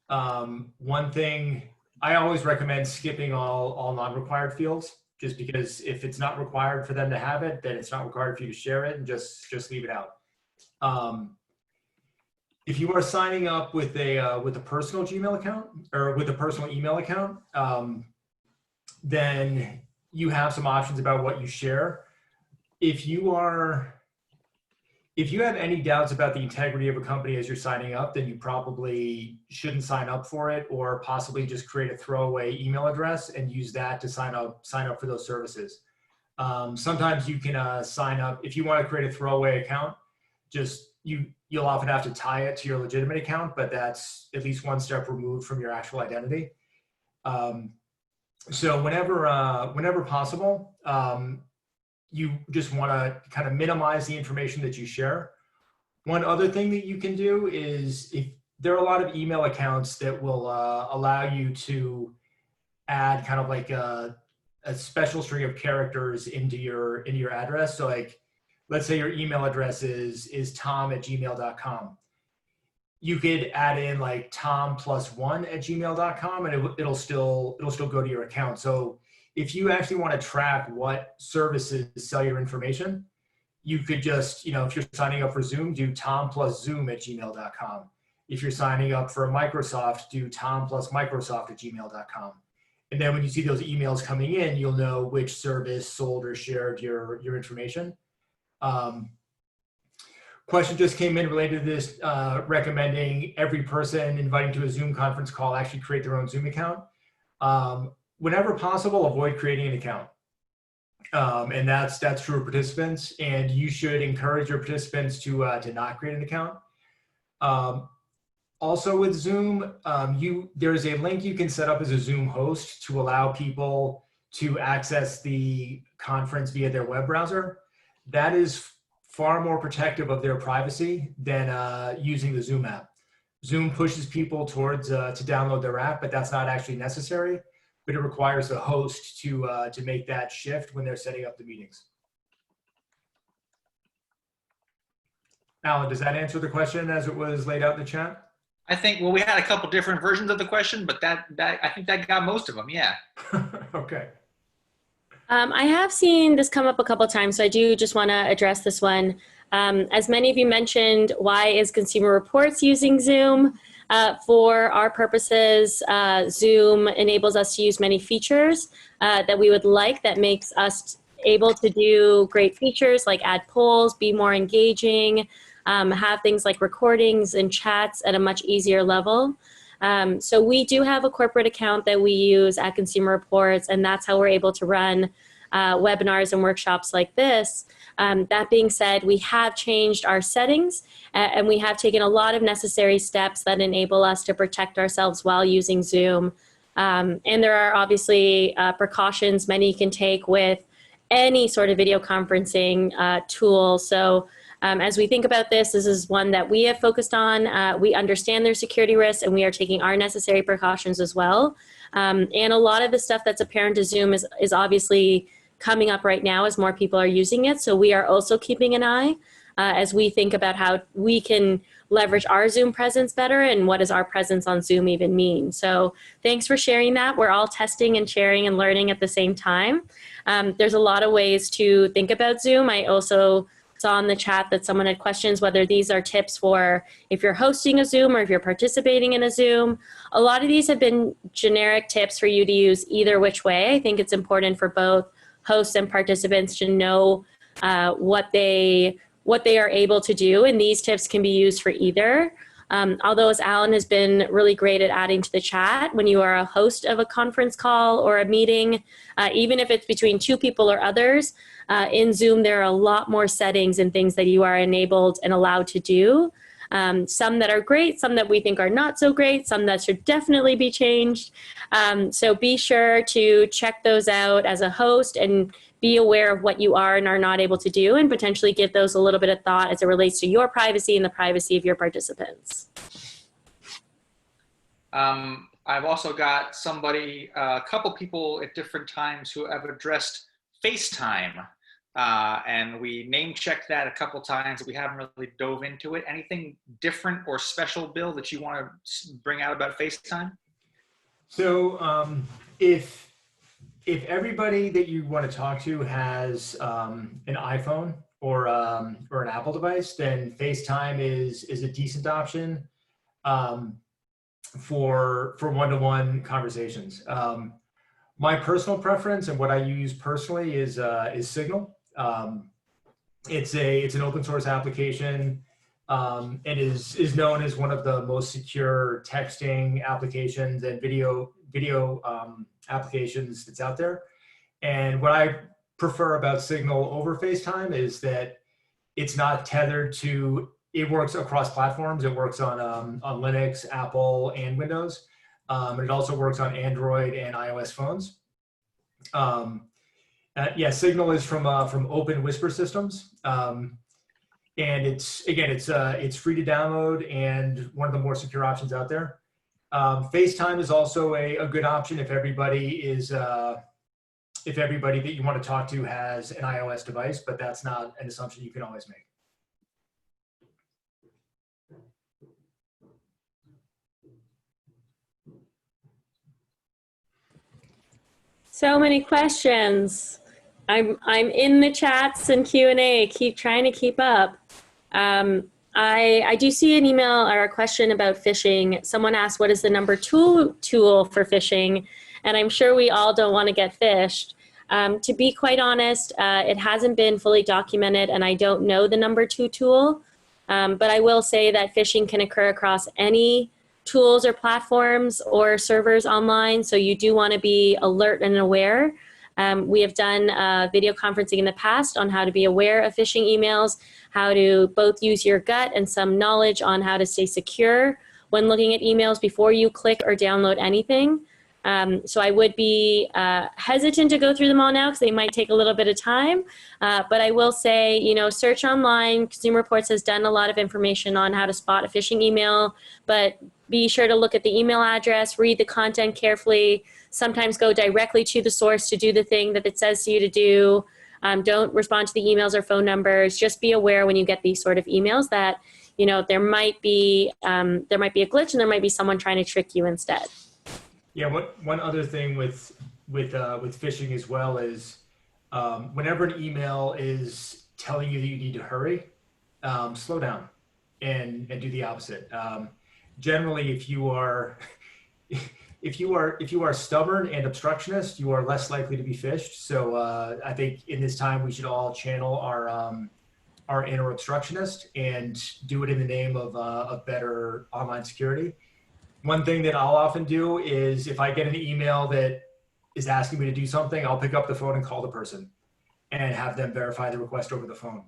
one thing I always recommend skipping all non-required fields. just because if it's not required for them to have it, then it's not required for you to share it, and just leave it out. If you are signing up with a personal Gmail account or with a personal email account, then you have some options about what you share. If you have any doubts about the integrity of a company as you're signing up, then you probably shouldn't sign up for it, or possibly just create a throwaway email address and use that to sign up for those services. Sometimes you can sign up if you want to create a throwaway account. You'll often have to tie it to your legitimate account, but that's at least one step removed from your actual identity. So whenever possible, you just want to kind of minimize the information that you share. One other thing that you can do is, if there are a lot of email accounts that will allow you to add kind of like a special string of characters into your address. So like, let's say your email address is tom@gmail.com. You could add in like tom+1@gmail.com, and it'll still go to your account. So if you actually want to track what services sell your information, you could just, if you're signing up for Zoom, do tom+zoom@gmail.com. If you're signing up for Microsoft, do tom+microsoft@gmail.com. And then when you see those emails coming in, you'll know which service sold or shared your information. Question just came in related to this, recommending every person inviting to a Zoom conference call actually create their own Zoom account. Whenever possible, avoid creating an account. And that's true of participants, and you should encourage your participants to not create an account. Also with Zoom, there's a link you can set up as a Zoom host to allow people to access the conference via their web browser. That is far more protective of their privacy than using the Zoom app. Zoom pushes people towards to download their app, but that's not actually necessary. But it requires the host to make that shift when they're setting up the meetings. Alan, does that answer the question as it was laid out in the chat? I think, well, we had a couple different versions of the question, but I think that got most of them, yeah. Okay. I have seen this come up a couple of times, so I do just want to address this one. As many of you mentioned, why is Consumer Reports using Zoom? For our purposes, Zoom enables us to use many features that we would like, that makes us able to do great features like add polls, be more engaging, have things like recordings and chats at a much easier level. So we do have a corporate account that we use at Consumer Reports, and that's how we're able to run webinars and workshops like this. That being said, we have changed our settings, and we have taken a lot of necessary steps that enable us to protect ourselves while using Zoom. And there are obviously precautions many can take with any sort of video conferencing tool. So as we think about this is one that we have focused on. We understand their security risks, and we are taking our necessary precautions as well. And a lot of the stuff that's apparent to Zoom is obviously coming up right now as more people are using it. So we are also keeping an eye as we think about how we can leverage our Zoom presence better, and what does our presence on Zoom even mean. So thanks for sharing that. We're all testing and sharing and learning at the same time. There's a lot of ways to think about Zoom. I also saw in the chat that someone had questions whether these are tips for if you're hosting a Zoom or if you're participating in a Zoom. A lot of these have been generic tips for you to use either which way. I think it's important for both hosts and participants to know what they are able to do, and these tips can be used for either. Although, as Alan has been really great at adding to the chat, when you are a host of a conference call or a meeting, even if it's between two people or others, in Zoom there are a lot more settings and things that you are enabled and allowed to do. Some that are great, some that we think are not so great, some that should definitely be changed. So be sure to check those out as a host and be aware of what you are and are not able to do, and potentially give those a little bit of thought as it relates to your privacy and the privacy of your participants. I've also got a couple people at different times who have addressed FaceTime. And we name checked that a couple times, but we haven't really dove into it. Anything different or special, Bill, that you want to bring out about FaceTime? So if if everybody that you want to talk to has an iPhone or an Apple device, then FaceTime is a decent option for one-to-one conversations. My personal preference and what I use personally is Signal. It's an open source application. It is known as one of the most secure texting applications and video applications that's out there. And what I prefer about Signal over FaceTime is that it's not tethered to, it works across platforms. It works on Linux, Apple, and Windows. It also works on Android and iOS phones. Yeah, Signal is from Open Whisper Systems. And it's free to download and one of the more secure options out there. FaceTime is also a good option if everybody that you want to talk to has an iOS device, but that's not an assumption you can always make. So many questions. I'm in the chats and Q&A. Keep trying to keep up. I do see an email or a question about phishing. Someone asked, what is the number 2 tool for phishing? And I'm sure we all don't want to get phished. To be quite honest, it hasn't been fully documented and I don't know the number 2 tool. But I will say that phishing can occur across any tools or platforms or servers online. So you do want to be alert and aware. We have done video conferencing in the past on how to be aware of phishing emails, how to both use your gut and some knowledge on how to stay secure when looking at emails before you click or download anything. So I would be hesitant to go through them all now because they might take a little bit of time. But I will say, search online. Consumer Reports has done a lot of information on how to spot a phishing email, but be sure to look at the email address, read the content carefully, sometimes go directly to the source to do the thing that it says to you to do. Don't respond to the emails or phone numbers. Just be aware when you get these sort of emails that, there might be a glitch and there might be someone trying to trick you instead. Yeah, one other thing with phishing as well is whenever an email is telling you that you need to hurry, slow down and do the opposite. Generally, if you are stubborn and obstructionist, you are less likely to be phished. So I think in this time we should all channel our inner obstructionist and do it in the name of better online security. One thing that I'll often do is if I get an email that is asking me to do something, I'll pick up the phone and call the person and have them verify the request over the phone.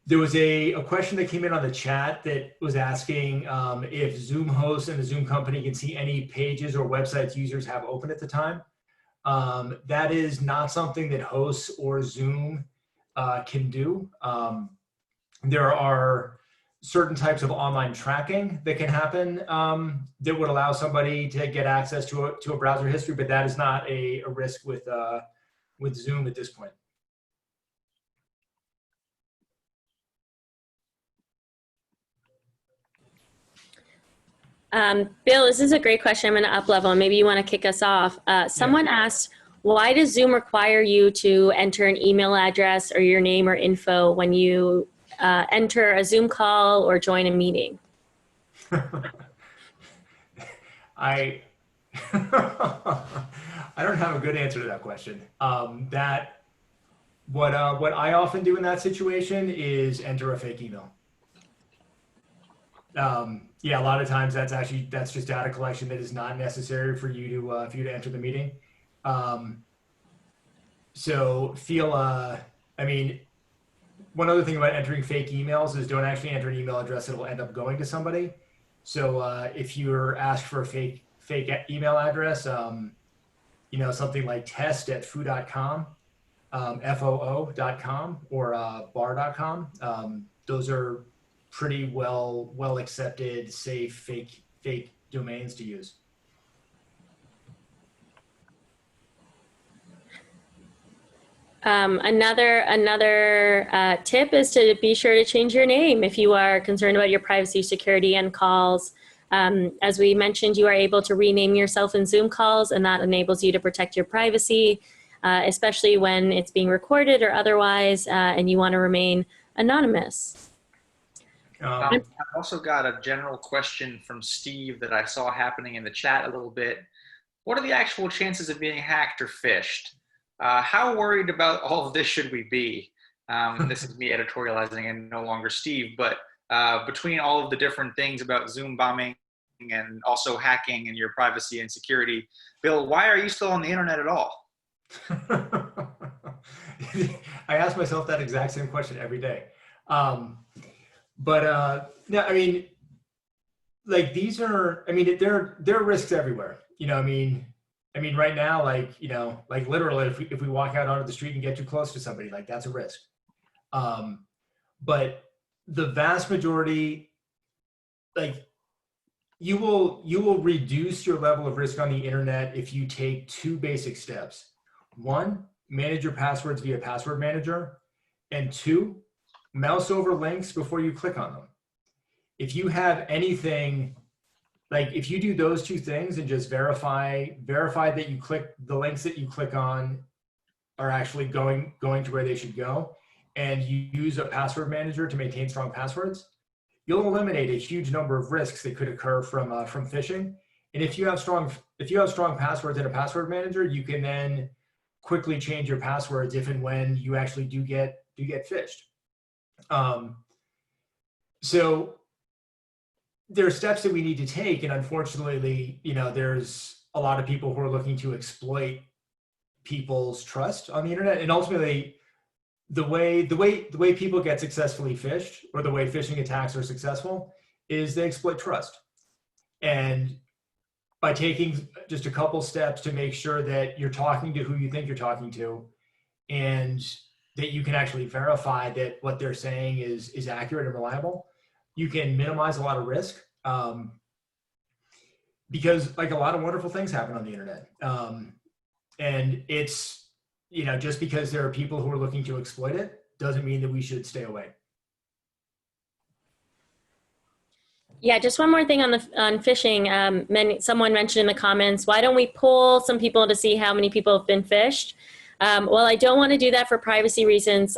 There was a question that came in on the chat that was asking if Zoom hosts and the Zoom company can see any pages or websites users have open at the time. That is not something that hosts or Zoom can do. There are certain types of online tracking that can happen that would allow somebody to get access to a browser history, but that is not a risk with Zoom at this point. Bill, this is a great question. I'm going to up level and maybe you want to kick us off. Someone asked, why does Zoom require you to enter an email address or your name or info when you enter a Zoom call or join a meeting? I don't have a good answer to that question. What I often do in that situation is enter a fake email. Yeah, a lot of times that's just data collection that is not necessary for you to enter the meeting. So one other thing about entering fake emails is don't actually enter an email address that will end up going to somebody. So if you're asked for a fake email address, something like test@foo.com, FOO.com, or bar.com, those are pretty well accepted, safe, fake domains to use. Another tip is to be sure to change your name if you are concerned about your privacy, security, and calls. As we mentioned, you are able to rename yourself in Zoom calls, and that enables you to protect your privacy, especially when it's being recorded or otherwise, and you want to remain anonymous. I've also got a general question from Steve that I saw happening in the chat a little bit. What are the actual chances of being hacked or phished? How worried about all of this should we be? This is me editorializing and no longer Steve, but between all of the different things about Zoom bombing and also hacking and your privacy and security, Bill, why are you still on the internet at all? I ask myself that exact same question every day. No, I mean, like these are, I mean, there are risks everywhere. You know, I mean, right now, like, you know, like literally, if we walk out onto the street and get too close to somebody, like that's a risk. But the vast majority, like, you will reduce your level of risk on the internet if you take two basic steps. One, manage your passwords via password manager, and two, mouse over links before you click on them. If you have anything, like if you do those two things and just verify that you click, the links that you click on are actually going to where they should go, and you use a password manager to maintain strong passwords, you'll eliminate a huge number of risks that could occur from phishing. And if you have strong passwords in a password manager, you can then quickly change your passwords if and when you actually do get phished. So there are steps that we need to take, and unfortunately, you know, there's a lot of people who are looking to exploit people's trust on the internet, and ultimately, the way people get successfully phished, or the way phishing attacks are successful, is they exploit trust. And by taking just a couple steps to make sure that you're talking to who you think you're talking to, and that you can actually verify that what they're saying is accurate and reliable, you can minimize a lot of risk. Because like a lot of wonderful things happen on the internet. And it's, you know, just because there are people who are looking to exploit it doesn't mean that we should stay away. Yeah, just one more thing on phishing. Someone mentioned in the comments, why don't we poll some people to see how many people have been phished? Well, I don't want to do that for privacy reasons.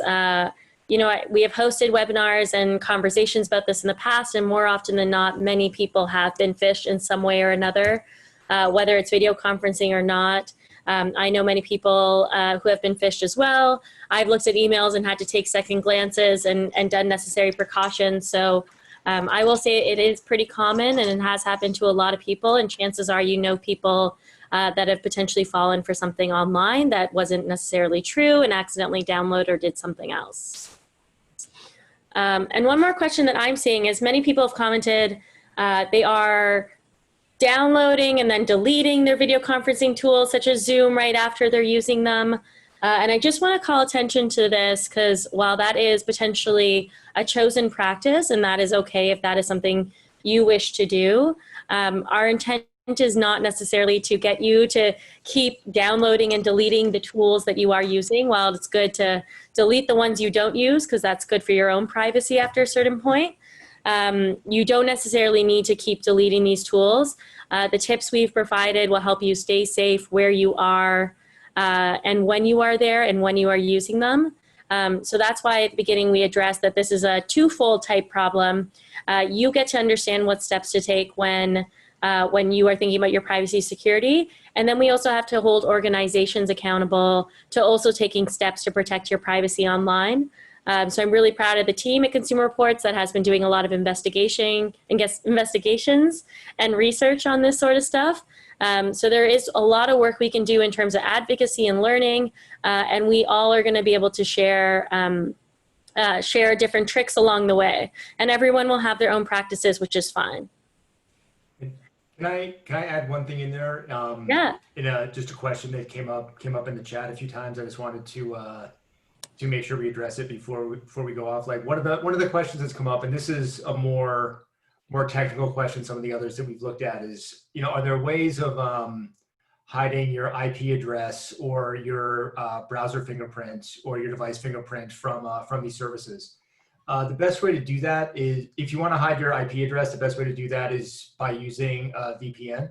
You know, we have hosted webinars and conversations about this in the past, and more often than not, many people have been phished in some way or another, whether it's video conferencing or not. I know many people who have been phished as well. I've looked at emails and had to take second glances and done necessary precautions. So I will say it is pretty common, and it has happened to a lot of people, and chances are you know people that have potentially fallen for something online that wasn't necessarily true and accidentally downloaded or did something else. And one more question that I'm seeing is many people have commented they are downloading and then deleting their video conferencing tools such as Zoom right after they're using them. And I just want to call attention to this because while that is potentially a chosen practice, and that is okay if that is something you wish to do, our intent is not necessarily to get you to keep downloading and deleting the tools that you are using. While it's good to delete the ones you don't use because that's good for your own privacy after a certain point, you don't necessarily need to keep deleting these tools. The tips we've provided will help you stay safe where you are and when you are there and when you are using them. So that's why at the beginning we addressed that this is a twofold type problem. You get to understand what steps to take when you are thinking about your privacy security. And then we also have to hold organizations accountable to also taking steps to protect your privacy online. So I'm really proud of the team at Consumer Reports that has been doing a lot of investigations and research on this sort of stuff. So there is a lot of work we can do in terms of advocacy and learning, and we all are going to be able to share different tricks along the way. And everyone will have their own practices, which is fine. Can I add one thing in there? Yeah. Just a question that came up in the chat a few times. I just wanted to make sure we address it before we go off. Like one of the questions that's come up, and this is a more technical question. Some of the others that we've looked at is, you know, are there ways of hiding your IP address or your browser fingerprint or your device fingerprint from these services? The best way to do that is, if you want to hide your IP address, the best way to do that is by using a VPN.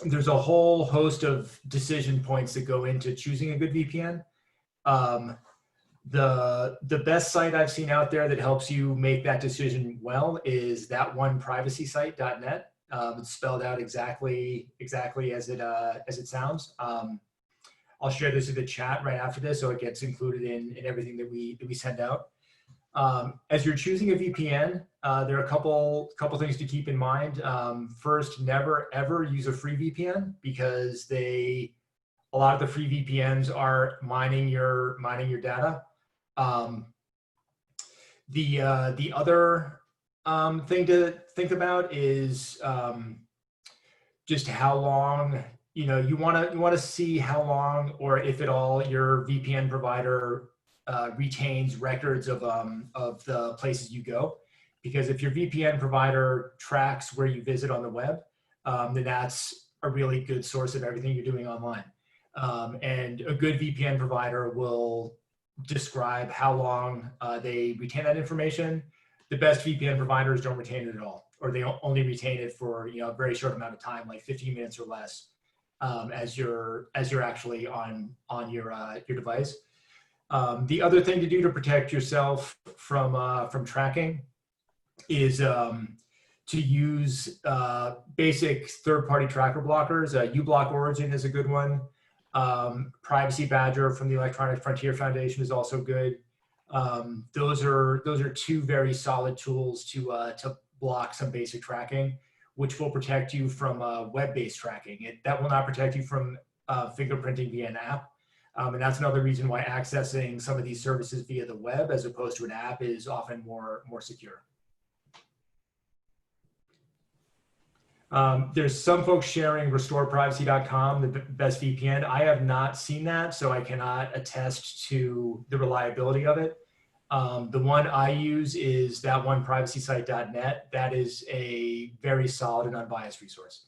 There's a whole host of decision points that go into choosing a good VPN. The best site I've seen out there that helps you make that decision well is thatoneprivacysite.net. It's spelled out exactly as it sounds. I'll share this in the chat right after this, so it gets included in everything that we send out. As you're choosing a VPN, there are a couple things to keep in mind. First, never ever use a free VPN, because a lot of the free VPNs are mining your data. The other thing to think about is just how long, you want to see how long, or if at all, your VPN provider retains records of the places you go. Because if your VPN provider tracks where you visit on the web, then that's a really good source of everything you're doing online. And a good VPN provider will describe how long they retain that information. The best VPN providers don't retain it at all, or they only retain it for a very short amount of time, like 15 minutes or less, as you're actually on your device. The other thing to do to protect yourself from tracking is to use basic third-party tracker blockers. uBlock Origin is a good one. Privacy Badger from the Electronic Frontier Foundation is also good. Those are two very solid tools to block some basic tracking, which will protect you from web-based tracking. That will not protect you from fingerprinting via an app. And that's another reason why accessing some of these services via the web as opposed to an app is often more secure. There's some folks sharing restoreprivacy.com, the best VPN. I have not seen that, so I cannot attest to the reliability of it. The one I use is thatoneprivacysite.net. That is a very solid and unbiased resource.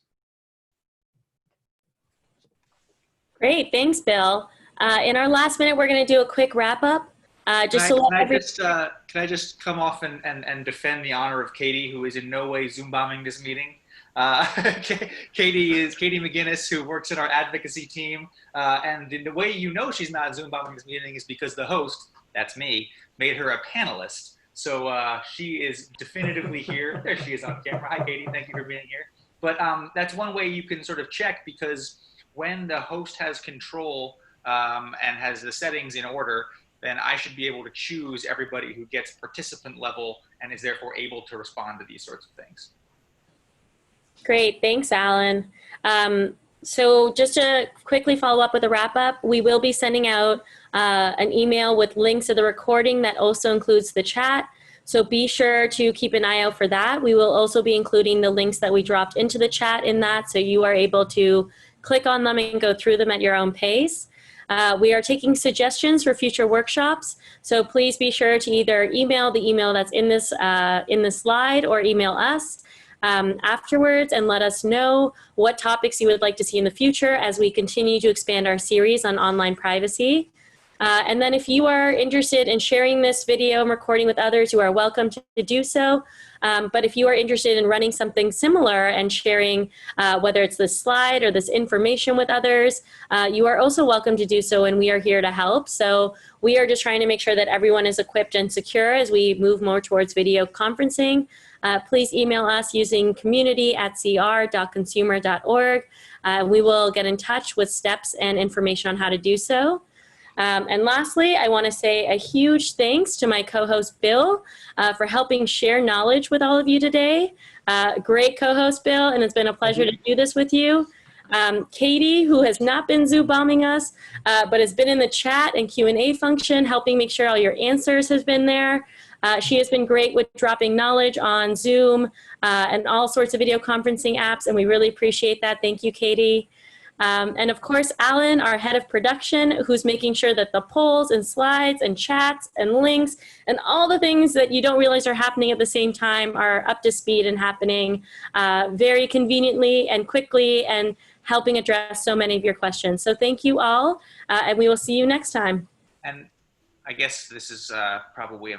Great, thanks, Bill. In our last minute, we're going to do a quick wrap up. Can I just come off and defend the honor of Katie, who is in no way Zoom bombing this meeting? Katie McGinnis, who works in our advocacy team, and the way she's not Zoom bombing this meeting is because the host, that's me, made her a panelist. So she is definitively here. There she is on camera. Hi, Katie. Thank you for being here. But that's one way you can sort of check, because when the host has control and has the settings in order, then I should be able to choose everybody who gets participant level and is therefore able to respond to these sorts of things. Great, thanks, Alan. So just to quickly follow up with a wrap up, we will be sending out an email with links to the recording that also includes the chat. So be sure to keep an eye out for that. We will also be including the links that we dropped into the chat in that, so you are able to click on them and go through them at your own pace. We are taking suggestions for future workshops, so please be sure to either email the email that's in this slide, or email us afterwards and let us know what topics you would like to see in the future as we continue to expand our series on online privacy. And then if you are interested in sharing this video and recording with others, you are welcome to do so. But if you are interested in running something similar and sharing whether it's this slide or this information with others, you are also welcome to do so, and we are here to help. So we are just trying to make sure that everyone is equipped and secure as we move more towards video conferencing. Please email us using community@cr.consumer.org. We will get in touch with steps and information on how to do so. And lastly, I want to say a huge thanks to my co-host Bill for helping share knowledge with all of you today. Great co-host, Bill, and it's been a pleasure to do this with you. Katie, who has not been Zoom bombing us, but has been in the chat and Q&A function, helping make sure all your answers have been there. She has been great with dropping knowledge on Zoom and all sorts of video conferencing apps, and we really appreciate that. Thank you, Katie. And of course, Alan, our head of production, who's making sure that the polls and slides and chats and links and all the things that you don't realize are happening at the same time are up to speed and happening very conveniently and quickly, and helping address so many of your questions. So thank you all, and we will see you next time. And I guess this is probably a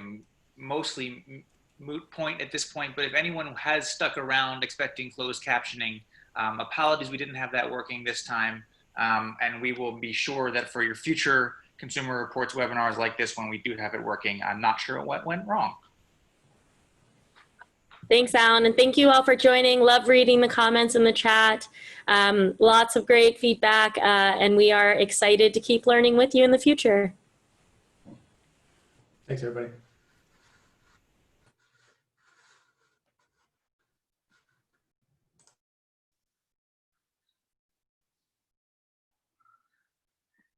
mostly moot point at this point, but if anyone has stuck around expecting closed captioning, apologies we didn't have that working this time, and we will be sure that for your future Consumer Reports webinars like this one, we do have it working. I'm not sure what went wrong. Thanks, Alan, and thank you all for joining. Love reading the comments in the chat. Lots of great feedback, and we are excited to keep learning with you in the future. Thanks, everybody.